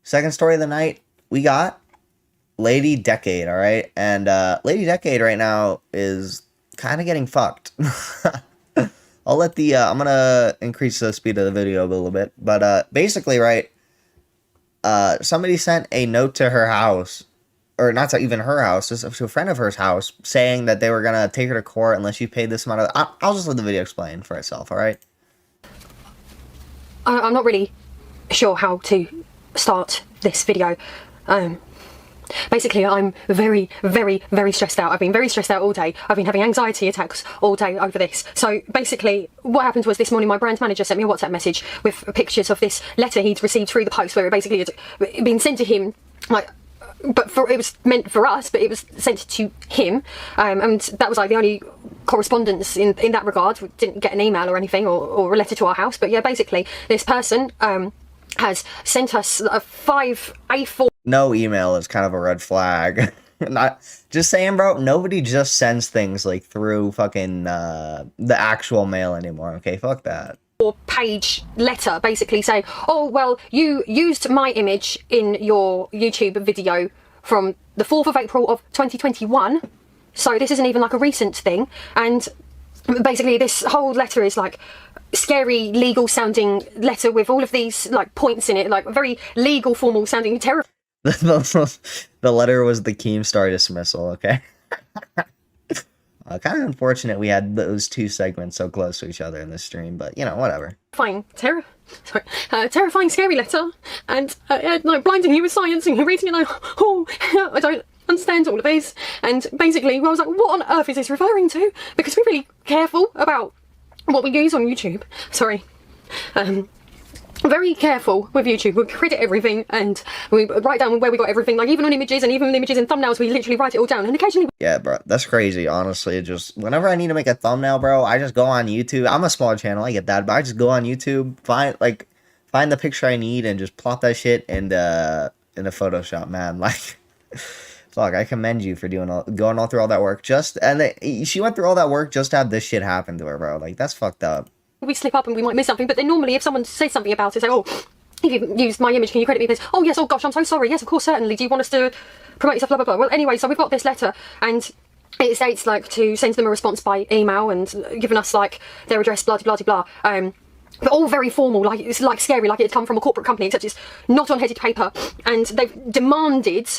Second story of the night, we got Lady Decade, all right? And Lady Decade right now is kind of getting fucked. I'll let the I'm gonna increase the speed of the video a little bit, but basically, right? Somebody sent a note to her house, or not to even her house, just to a friend of hers house, saying that they were gonna take her to court unless she paid this amount of. I'll just let the video explain for itself. All right. I'm not really sure how to start this video. Basically, I'm very, very, very stressed out. I've been very stressed out all day. I've been having anxiety attacks all day over this. So basically, what happened was this morning my brand manager sent me a WhatsApp message with pictures of this letter he'd received through the post, where it basically had been sent to him, like, but it was meant for us, but it was sent to him, and that was like the only correspondence in that regard. We didn't get an email or anything, or a letter to our house. But yeah, basically, this person has sent us a 5 A4. No email is kind of a red flag. Not just saying, bro. Nobody just sends things like through fucking the actual mail anymore. Okay, fuck that. Page letter basically saying, oh well, you used my image in your YouTube video from the 4th of April of 2021, so this isn't even like a recent thing. And basically this whole letter is like scary legal sounding letter with all of these like points in it, like very legal formal sounding, terrible. The letter was the Keemstar dismissal, okay? Kind of unfortunate we had those two segments so close to each other in this stream, but, you know, whatever. Terrifying, scary letter, and like blinding you with science, and you're reading it like, oh, I don't understand all of this. And basically, I was like, what on earth is this referring to? Because we're really careful about what we use on YouTube. Sorry. Very careful with YouTube. We credit everything, and we write down where we got everything, like even on images, and even images and thumbnails, we literally write it all down. And occasionally, yeah, bro, that's crazy. Honestly, just whenever I need to make a thumbnail, bro, I just go on YouTube. I'm a small channel, I get that, but I just go on YouTube, find the picture I need, and just plop that shit in the Photoshop, man. Like, fuck, I commend you for going all through all that work. She went through all that work just to have this shit happen to her, bro. Like, that's fucked up. we slip up and we might miss something, but then normally if someone says something about it, say, oh, if you've used my image, can you credit me this? Oh yes, oh gosh, I'm so sorry. Yes, of course, certainly. Do you want us to promote yourself, blah blah blah? Well, anyway, so we've got this letter, and it states like to send them a response by email, and given us like their address, blah blah blah blah. But all very formal, like it's like scary, like it had come from a corporate company, except it's not on headed paper, and they've demanded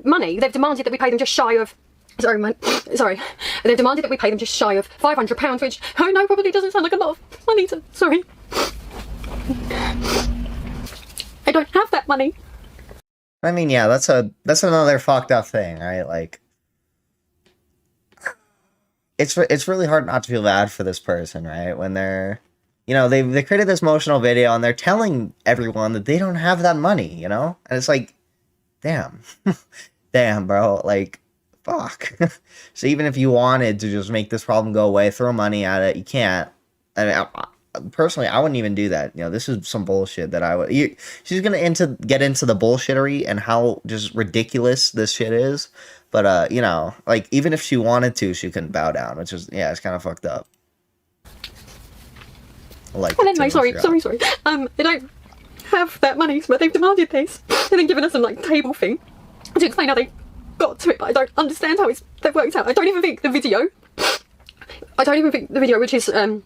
money. They've demanded that we pay them just shy of. Sorry, man. Sorry. They've demanded that we pay them just shy of £500, which I know probably doesn't sound like a lot of money to. Sorry. I don't have that money. I mean, yeah, that's another fucked up thing, right? Like, it's really hard not to feel bad for this person, right? When they're, you know, they created this emotional video and they're telling everyone that they don't have that money, you know? And it's like, damn. Damn, bro. Like, fuck. So even if you wanted to just make this problem go away, throw money at it, you can't. I mean, personally, I wouldn't even do that. You know, this is some bullshit that I would. She's gonna get into the bullshittery and how just ridiculous this shit is. But you know, like even if she wanted to, she couldn't bow down, which is it's kind of fucked up. Like, well, anyway, sorry. They don't have that money, but they've demanded this, and then given us some like table thing to explain how they got to it. But I don't understand how they've worked out. I don't even think the video, which is on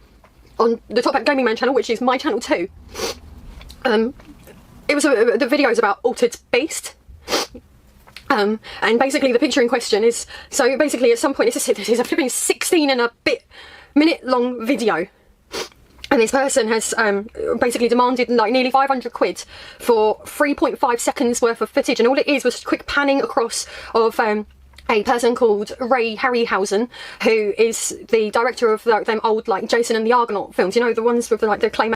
the Top Hat Gaming Man channel, which is my channel too. It was the video is about Altered Beast. And basically the picture in question is, so basically at some point this is a flipping 16 and a bit minute long video. And this person has basically demanded like nearly 500 quid for 3.5 seconds worth of footage, and all it is was quick panning across of a person called Ray Harryhausen, who is the director of like them old like Jason and the Argonaut films, you know, the ones with like the clay.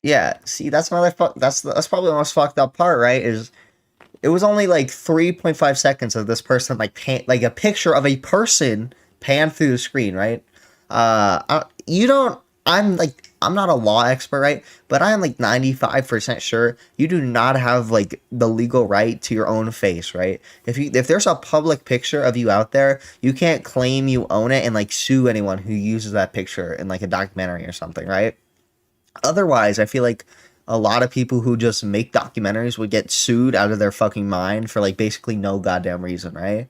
Yeah, see, that's another that's probably the most fucked up part, right? Is it was only like 3.5 seconds of this person like a picture of a person panned through the screen, right? I'm not a law expert, right? But I am like 95% sure you do not have like the legal right to your own face, right? If there's a public picture of you out there, you can't claim you own it and like sue anyone who uses that picture in like a documentary or something, right? Otherwise, I feel like a lot of people who just make documentaries would get sued out of their fucking mind for like basically no goddamn reason, right?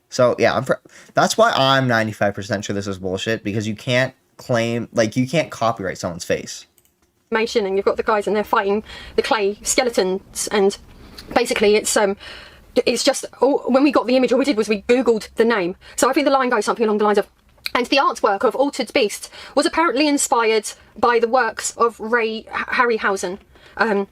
So yeah, that's why I'm 95% sure this is bullshit, because you can't claim, like, you can't copyright someone's face. And you've got the guys and they're fighting the clay skeletons, and basically it's just, when we got the image, all we did was we googled the name. So I think the line goes something along the lines of, and the artwork of Altered Beast was apparently inspired by the works of Ray Harryhausen, and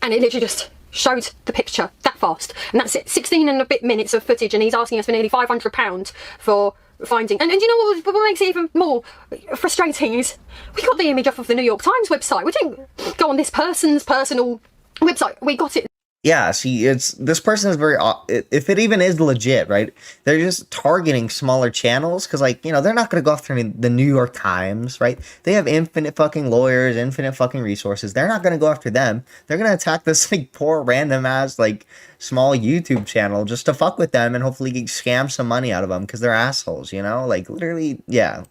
it literally just showed the picture that fast, and that's it. 16 and a bit minutes of footage, and he's asking us for nearly £500 for finding. And you know what makes it even more frustrating is we got the image off of the New York Times website. We didn't go on this person's personal website. We got it. Yeah, see, this person is very, if it even is legit, right? They're just targeting smaller channels because, like, you know, they're not going to go after the New York Times, right? They have infinite fucking lawyers, infinite fucking resources. They're not going to go after them. They're going to attack this, like, poor random ass, like, small YouTube channel just to fuck with them and hopefully scam some money out of them because they're assholes, you know? Like, literally, yeah.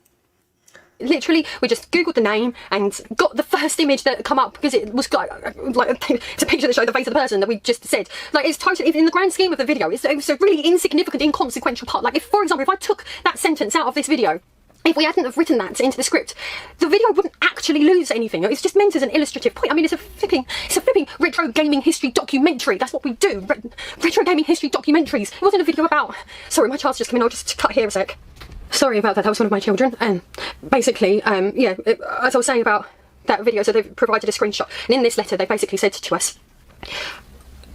Literally, we just googled the name and got the first image that come up because it was like it's a picture that showed the face of the person that we just said. Like, it's totally, in the grand scheme of the video, it's a really insignificant, inconsequential part. Like, if, for example, if I took that sentence out of this video, if we hadn't have written that into the script, the video wouldn't actually lose anything. It's just meant as an illustrative point. I mean, it's a flipping retro gaming history documentary. That's what we do. Retro gaming history documentaries. It wasn't a video about... Sorry, my child's just come in. I'll just cut here a sec. Sorry about that. That was one of my children. And basically, yeah, as I was saying about that video, so they've provided a screenshot. And in this letter, they basically said to us,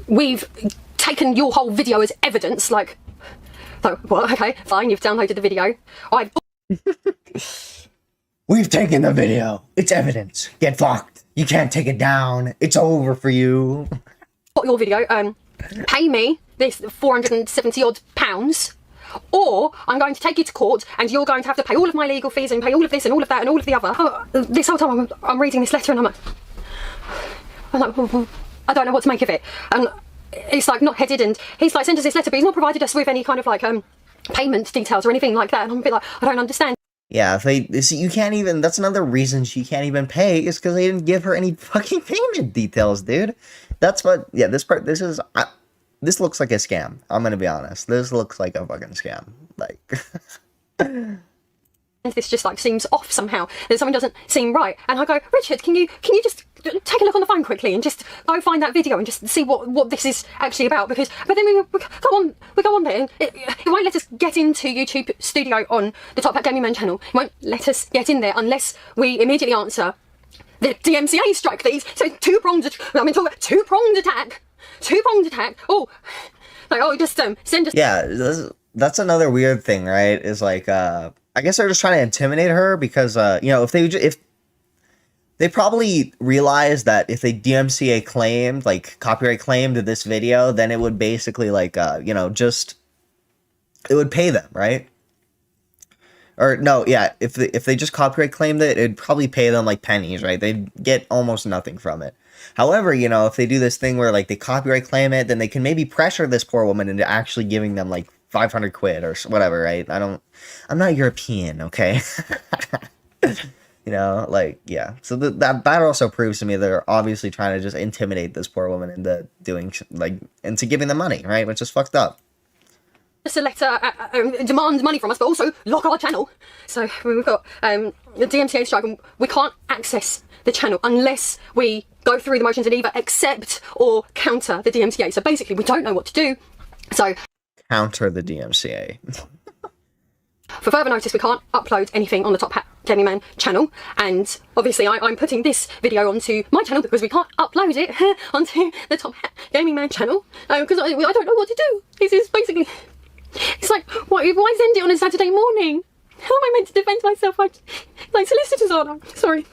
we've taken your whole video as evidence. Like, oh, well, okay, fine, you've downloaded the video. We've taken the video. It's evidence. Get fucked. You can't take it down. It's over for you. Got your video. Pay me this 470 odd pounds, or I'm going to take you to court and you're going to have to pay all of my legal fees and pay all of this and all of that and all of the other. This whole time I'm reading this letter and I'm like, well, I don't know what to make of it. And it's like not headed, and he's like, send us this letter, but he's not provided us with any kind of like payment details or anything like that. And I'm a bit like, I don't understand. Yeah, if they see, you can't even, that's another reason she can't even pay, is because they didn't give her any fucking payment details, dude. That's what, yeah, this looks like a scam. I'm gonna be honest. This looks like a fucking scam. Like, this just like seems off somehow. That something doesn't seem right. And I go, Richard, can you just take a look on the phone quickly and just go find that video and just see what this is actually about? Because, but then we go on there and it won't let us get into YouTube Studio on the Top Hat Gaming Man channel. It won't let us get in there unless we immediately answer the DMCA strike these. So two-pronged attack. Two-pronged attack. Oh, like, oh, just send us. Yeah, that's another weird thing, right? Is like, I guess they're just trying to intimidate her because, you know, if they probably realized that if they DMCA claimed, like, copyright claimed this video, then it would basically, like, you know, just, it would pay them, right? Or, no, yeah, if they just copyright claimed it, it'd probably pay them, like, pennies, right? They'd get almost nothing from it. However, you know, if they do this thing where, like, they copyright claim it, then they can maybe pressure this poor woman into actually giving them, like, 500 quid or whatever, right? I'm not European, okay? You know, like, yeah. So that also proves to me they're obviously trying to just intimidate this poor woman into doing, like, into giving them money, right? Which is fucked up. Just a letter demand money from us, but also lock our channel. So we've got the DMCA strike, and we can't access the channel unless we go through the motions and either accept or counter the DMCA. So basically, we don't know what to do. So counter the DMCA. For further notice, we can't upload anything on the Top Hat Gaming Man channel, and obviously I'm putting this video onto my channel because we can't upload it onto the Top Hat Gaming Man channel because I don't know what to do. This is basically, it's like, why send it on a Saturday morning? How am I meant to defend myself? Like solicitors aren't. Sorry.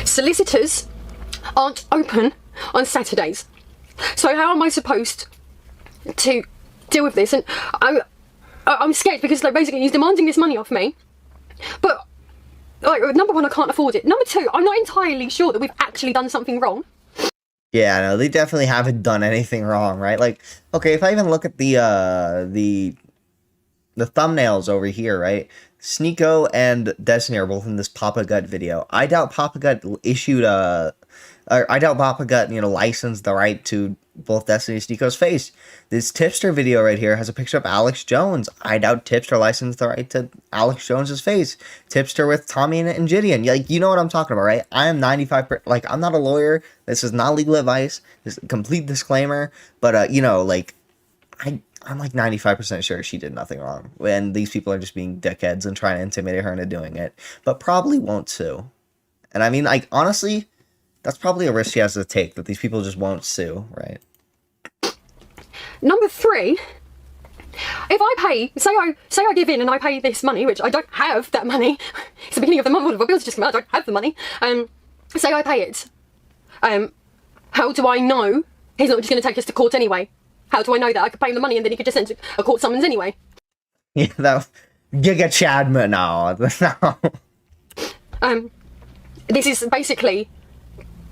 Solicitors aren't open on Saturdays. So how am I supposed to deal with this? And I'm scared because, like, basically he's demanding this money off me, but, like, number one, I can't afford it. Number two, I'm not entirely sure that we've actually done something wrong. Yeah, no, they definitely haven't done anything wrong, right? Like, okay, if I even look at the thumbnails over here, right? Sneeko and Destiny are both in this Papa Gut video. I doubt Papa Gut issued a I doubt Papa got, licensed the right to both Destiny's Nico's face. This tipster video right here has a picture of Alex Jones. I doubt Tipster licensed the right to Alex Jones's face. Tipster with Tommy and Gideon. Like, you know what I'm talking about, right? I am 95%, like, I'm not a lawyer. This is not legal advice. This is a complete disclaimer. But, I'm like 95% sure she did nothing wrong. And these people are just being dickheads and trying to intimidate her into doing it. But probably won't sue. And I mean, like, honestly, that's probably a risk she has to take, that these people just won't sue, right? Number 3, if I pay, say I give in and I pay this money, which I don't have that money. It's the beginning of the month, all the bills just come out, I don't have the money. Say I pay it. How do I know he's not just going to take us to court anyway? How do I know that? I could pay him the money and then he could just send a court summons anyway. Yeah, that Giga Chadman, no. This is basically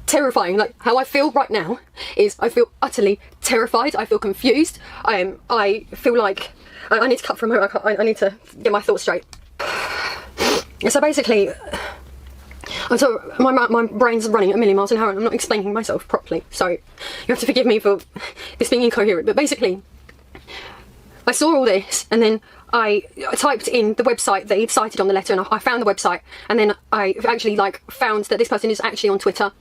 terrifying. Like, how I feel right now is I feel utterly terrified. I feel confused. I feel like I need to cut from her. I need to get my thoughts straight. So basically, my brain's running at a million miles an hour and I'm not explaining myself properly. So you have to forgive me for this being incoherent. But basically, I saw all this and then I typed in the website that he'd cited on the letter, and I found the website, and then I actually found that this person is actually on Twitter.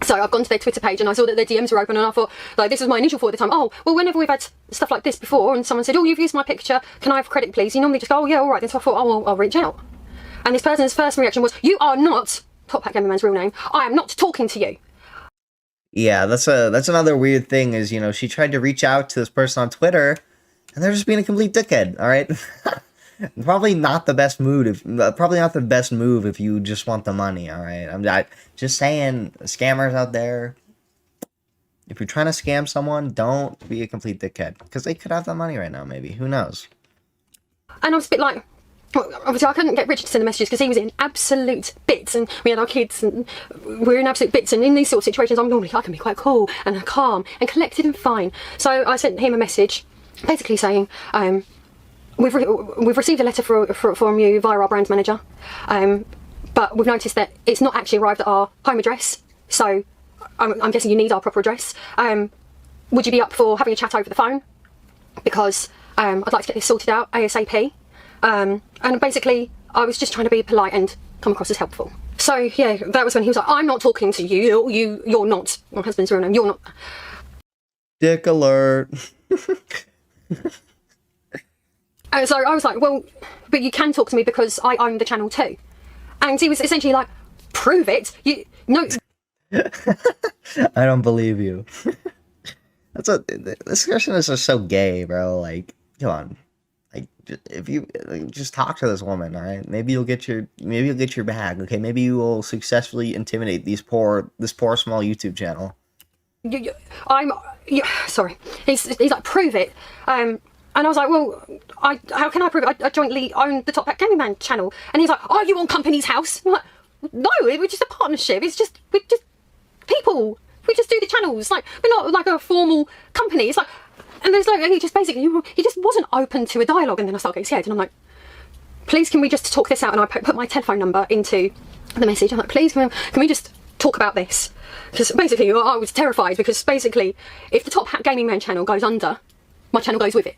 So I've gone to their Twitter page and I saw that their DMs were open, and I thought, this was my initial thought at the time. Oh, well, whenever we've had stuff like this before and someone said, oh, you've used my picture, can I have credit please? You normally just go, oh yeah, all right. Then so I thought, oh, well, I'll reach out. And this person's first reaction was, you are not Top Hat Gaming Man's real name. I am not talking to you. Yeah, that's another weird thing is, she tried to reach out to this person on Twitter and they're just being a complete dickhead, all right? Probably not the best move if you just want the money, all right? I'm not just saying, scammers out there, if you're trying to scam someone, don't be a complete dickhead, because they could have the money right now, maybe. Who knows? And I was a bit like, well, obviously I couldn't get Richard to send the messages because he was in absolute bits, and we had our kids and we were in absolute bits, and in these sort of situations I can be quite cool and calm and collected and fine. So I sent him a message basically saying, we've received a letter from you via our brand manager, but we've noticed that it's not actually arrived at our home address, so I'm guessing you need our proper address. Would you be up for having a chat over the phone? Because I'd like to get this sorted out ASAP. And basically I was just trying to be polite and come across as helpful. So yeah, that was when he was like, I'm not talking to you, you're not my husband's real name, you're not. Dick alert. So I was like, well, but you can talk to me because I own the channel too. And he was essentially like, prove it. No. I don't believe you. This person is just so gay, bro. Like, come on. Like, if you just talk to this woman, all right? Maybe you'll get your bag. Okay, maybe you will successfully intimidate this poor small YouTube channel. Sorry. He's like, prove it. And I was like, well, how can I prove it? I jointly own the Top Hat Gaming Man channel. And he's like, are you on Company's House? I'm like, no, we're just a partnership. We're just people. We just do the channels. Like, we're not like a formal company. It's like, and there's like, he just wasn't open to a dialogue. And then I started getting scared, and I'm like, please, can we just talk this out? And I put my telephone number into the message. I'm like, please, can we just talk about this? Because basically, I was terrified, because basically, if the Top Hat Gaming Man channel goes under, my channel goes with it.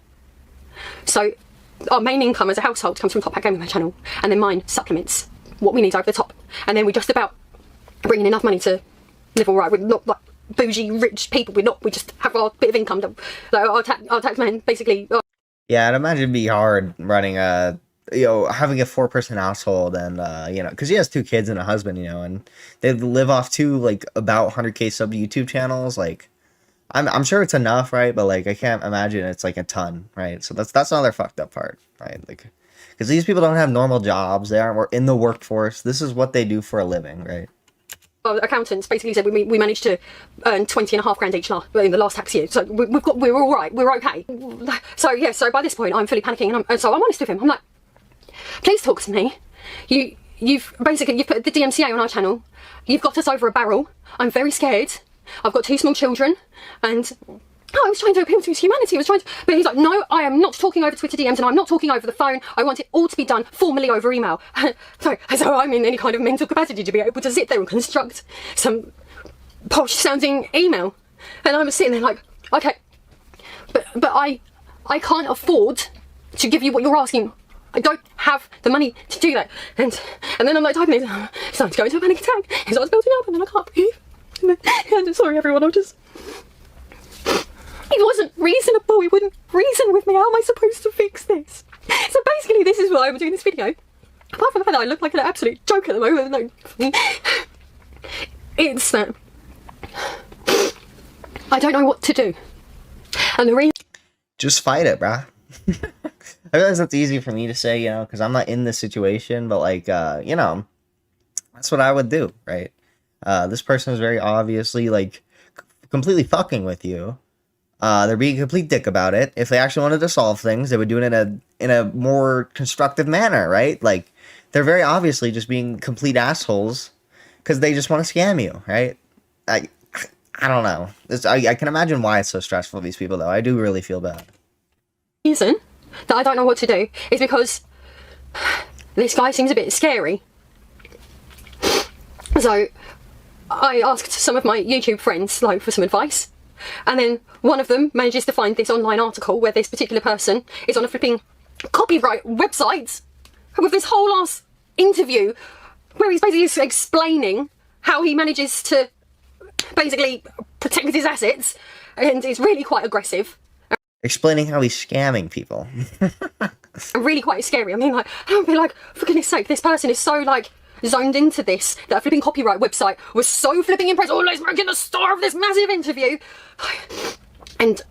So our main income as a household comes from Top Hat Gaming Man channel, and then mine supplements what we need over the top. And then we just about bring in enough money to live all right. We're not like bougie rich people. We just have our bit of income. Our tax man basically. Yeah, I'd imagine it'd be hard running having a 4-person household, and because he has 2 kids and a husband, and they live off 2 like about 100K sub YouTube channels. Like, I'm sure it's enough, right? But like, I can't imagine it's like a ton, right? So that's another fucked up part, right? Like, because these people don't have normal jobs. They aren't in the workforce. This is what they do for a living, right? Our accountants basically said we managed to earn 20.5 grand each in the last tax year. So we're all right. We're okay. So yeah. So by this point, I'm fully panicking, and so I'm honest with him. I'm like, please talk to me. You've put the DMCA on our channel. You've got us over a barrel. I'm very scared. I've got 2 small children, and I was trying to appeal to his humanity. But he's like, no, I am not talking over Twitter DMs, and I'm not talking over the phone. I want it all to be done formally over email. So I'm in any kind of mental capacity to be able to sit there and construct some posh sounding email. And I was sitting there like, okay, but I can't afford to give you what you're asking. I don't have the money to do that. And then I'm like typing it, starting to go into a panic attack. It starts building up and then I can't breathe. And I'm sorry everyone, it wasn't reasonable, it wouldn't reason with me. How am I supposed to fix this? So basically this is why I'm doing this video. Apart from the fact that I look like an absolute joke at the moment, no, it's that I don't know what to do. And the reason... Just fight it, bruh. I realize that's easy for me to say, you know, because I'm not in this situation, but like, you know, that's what I would do, right? This person is very obviously like completely fucking with you. They're being a complete dick about it. If they actually wanted to solve things, they would do it in a more constructive manner, right? Like, they're very obviously just being complete assholes because they just want to scam you, right? I don't know. I can imagine why it's so stressful for these people, though. I do really feel bad. Reason that I don't know what to do is because this guy seems a bit scary. So I asked some of my YouTube friends like for some advice, and then one of them manages to find this online article where this particular person is on a flipping copyright website with this whole ass interview where he's basically explaining how he manages to basically protect his assets, and it's really quite aggressive. Explaining how he's scamming people. Really quite scary. I mean, like, I'd be like, for goodness sake, this person is so, like, zoned into this that a flipping copyright website was so flipping impressed. Oh, let's make it the star of this massive interview. And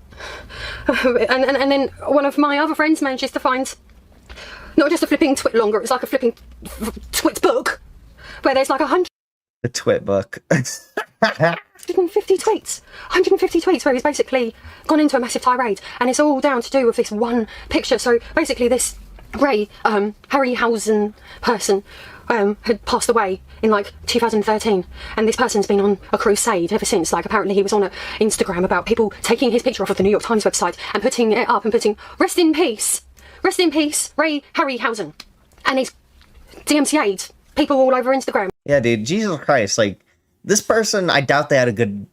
then one of my other friends manages to find not just a flipping twit longer, it's like a flipping twit book where there's like 100. The twit book. 150 tweets where he's basically gone into a massive tirade, and it's all down to do with this one picture. So basically this grey Harryhausen person had passed away in like 2013, and this person's been on a crusade ever since. Like, apparently he was on Instagram about people taking his picture off of the New York Times website and putting it up and putting rest in peace Ray Harryhausen, and he's DMCA'd people all over Instagram. Yeah, dude, Jesus Christ, like, this person, I doubt they had a good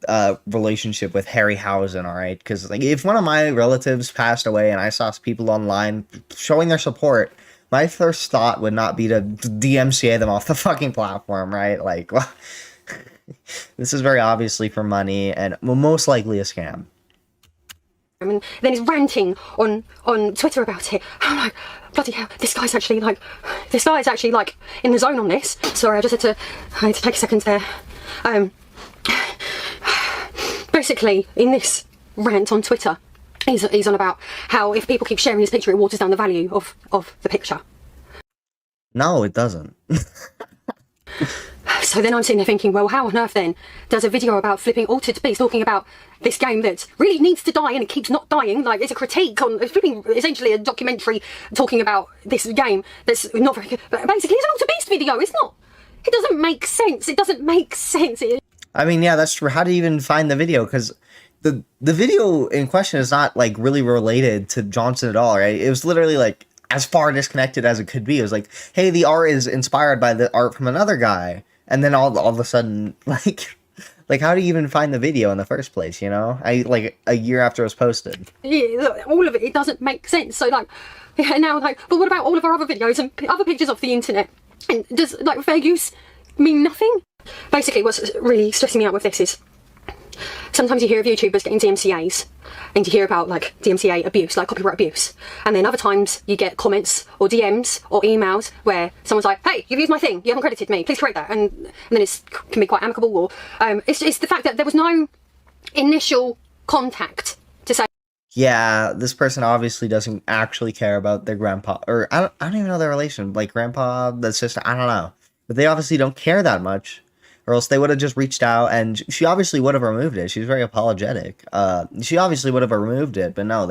relationship with Harryhausen, all right? Because like, if one of my relatives passed away and I saw people online showing their support, my first thought would not be to DMCA them off the fucking platform, right? Like, well, this is very obviously for money and most likely a scam. And then he's ranting on Twitter about it. I'm like, bloody hell, this guy's actually like in the zone on this. Sorry, I had to take a second there. Basically, in this rant on Twitter, he's on about how if people keep sharing his picture, it waters down the value of the picture. No, it doesn't. So then I'm sitting there thinking, well, how on earth then does a video about flipping Altered Beast talking about this game that really needs to die and it keeps not dying, like it's a critique on flipping, essentially a documentary talking about this game that's not very good, but basically it's an Altered Beast video. It doesn't make sense. It doesn't make sense. I mean, yeah, that's true. How do you even find the video? Because the video in question is not like really related to Johnson at all, right? It was literally like as far disconnected as it could be. It was like, hey, the art is inspired by the art from another guy. And then all of a sudden, like how do you even find the video in the first place, you know? Like a year after it was posted. Yeah, all of it doesn't make sense. So like, yeah, now like, but what about all of our other videos and other pictures off the internet? And does like fair use mean nothing? Basically, what's really stressing me out with this is sometimes you hear of YouTubers getting DMCAs, and you hear about like DMCA abuse, like copyright abuse, and then other times you get comments or DMs or emails where someone's like, hey, you've used my thing, you haven't credited me, please correct that, and then it can be quite amicable, or it's the fact that there was no initial contact to say, yeah, this person obviously doesn't actually care about their grandpa, or I don't even know their relation, like grandpa, the sister, I don't know, but they obviously don't care that much. Or else they would have just reached out, and she obviously would have removed it. She was very apologetic. She obviously would have removed it, but no,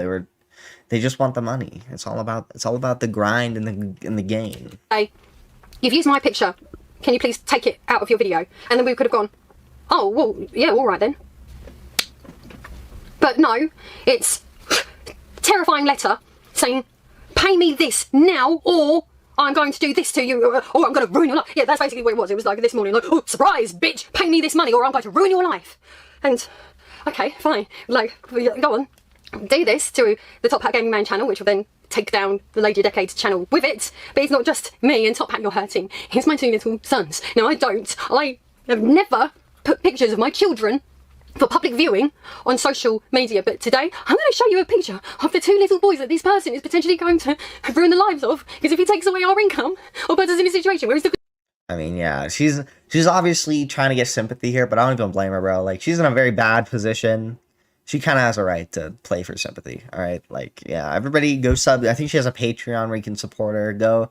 they just want the money. It's all about the grind and the gain. Hey, you've used my picture. Can you please take it out of your video? And then we could have gone, oh, well, yeah, all right then. But no, it's terrifying letter saying, pay me this now or I'm going to do this to you, or I'm going to ruin your life. Yeah, that's basically what it was. It was like this morning, like, oh, surprise, bitch, pay me this money, or I'm going to ruin your life. And, okay, fine. Like, go on, do this to the Top Hat Gaming Man channel, which will then take down the Lady of Decades channel with it. But it's not just me and Top Hat you're hurting. It's my 2 little sons. Now, I have never put pictures of my children for public viewing on social media, but today I'm going to show you a picture of the 2 little boys that this person is potentially going to ruin the lives of, because if he takes away our income or puts us in a situation where he's I mean, yeah, she's obviously trying to get sympathy here, but I don't even blame her, bro. Like, she's in a very bad position. She kind of has a right to play for sympathy, all right? Like, yeah, everybody go sub. I think she has a Patreon where you can support her. Go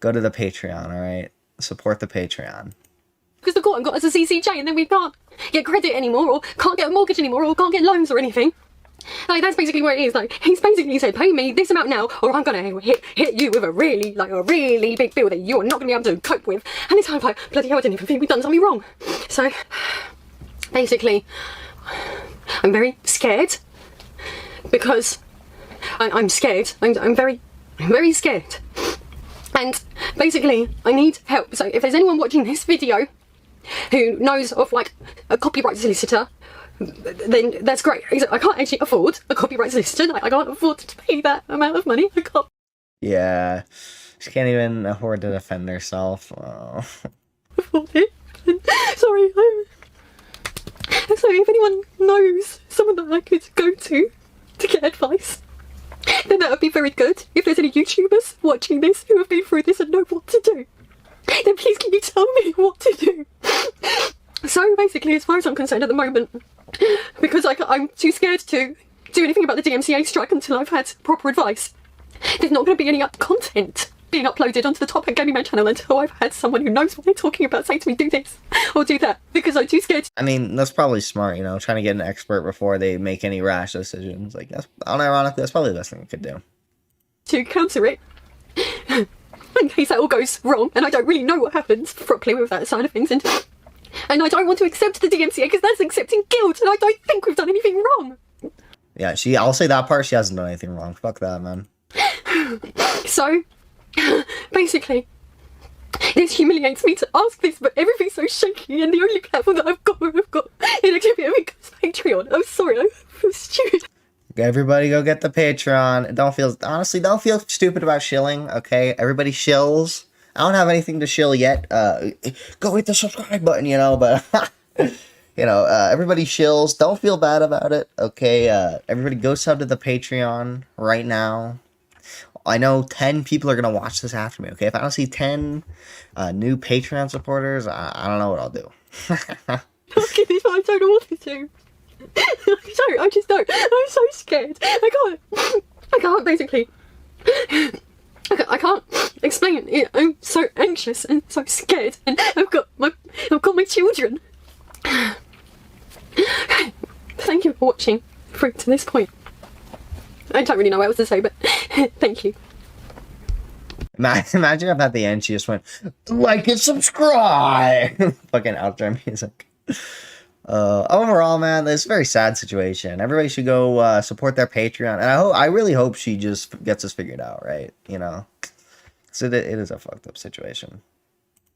to the Patreon, all right? Support the Patreon. because the court got us a CCJ and then we can't get credit anymore, or can't get a mortgage anymore, or can't get loans or anything. Like, that's basically what it is. Like, he's basically said, pay me this amount now, or I'm gonna hit you with a really big bill that you're not gonna be able to cope with. And it's kind of like, bloody hell, I didn't even think we'd done something wrong. So, basically, I'm very scared, because I'm scared. I'm very scared. And basically, I need help. So if there's anyone watching this video who knows of, like, a copyright solicitor, then that's great. I can't actually afford a copyright solicitor. Like, I can't afford to pay that amount of money. I can't. Yeah, she can't even afford to defend herself. Oh. Afford it. Sorry. So if anyone knows someone that I could go to get advice, then that would be very good. If there's any YouTubers watching this who have been through this and know what to do, then please can you tell me what to do? So basically, as far as I'm concerned at the moment, because I'm too scared to do anything about the DMCA strike until I've had proper advice, there's not going to be any content being uploaded onto the Top Hat Gaming Man channel until I've had someone who knows what they're talking about say to me, do this or do that, because I'm too scared. I mean, that's probably smart, you know, trying to get an expert before they make any rash decisions. Like, that's unironically, that's probably the best thing you could do. To counter it, in case that all goes wrong, and I don't really know what happens properly with that side of things, and I don't want to accept the DMCA because that's accepting guilt, and I don't think we've done anything wrong. Yeah, I'll say that part, she hasn't done anything wrong. Fuck that, man. So, basically, this humiliates me to ask this, but everything's so shaky, and the only platform that I've got is actually Patreon. I'm sorry, I feel stupid. Everybody go get the Patreon. Don't feel stupid about shilling, okay? Everybody shills. I don't have anything to shill yet. Go hit the subscribe button, you know, but you know, everybody shills. Don't feel bad about it, okay? Everybody go sub to the Patreon right now. I know 10 people are going to watch this after me, okay? If I don't see 10 new Patreon supporters, I don't know what I'll do. Okay, I don't know what to do. I just don't. I'm so scared. I can't basically. I can't explain it. I'm so anxious and so scared, and I've got my children. Thank you for watching through to this point. I don't really know what else to say, but thank you. Imagine if at the end she just went, like and subscribe! Fucking outro music. Overall, man, this is a very sad situation. Everybody should go support their Patreon, and I really hope she just gets this figured out, right? You know, so it is a fucked up situation.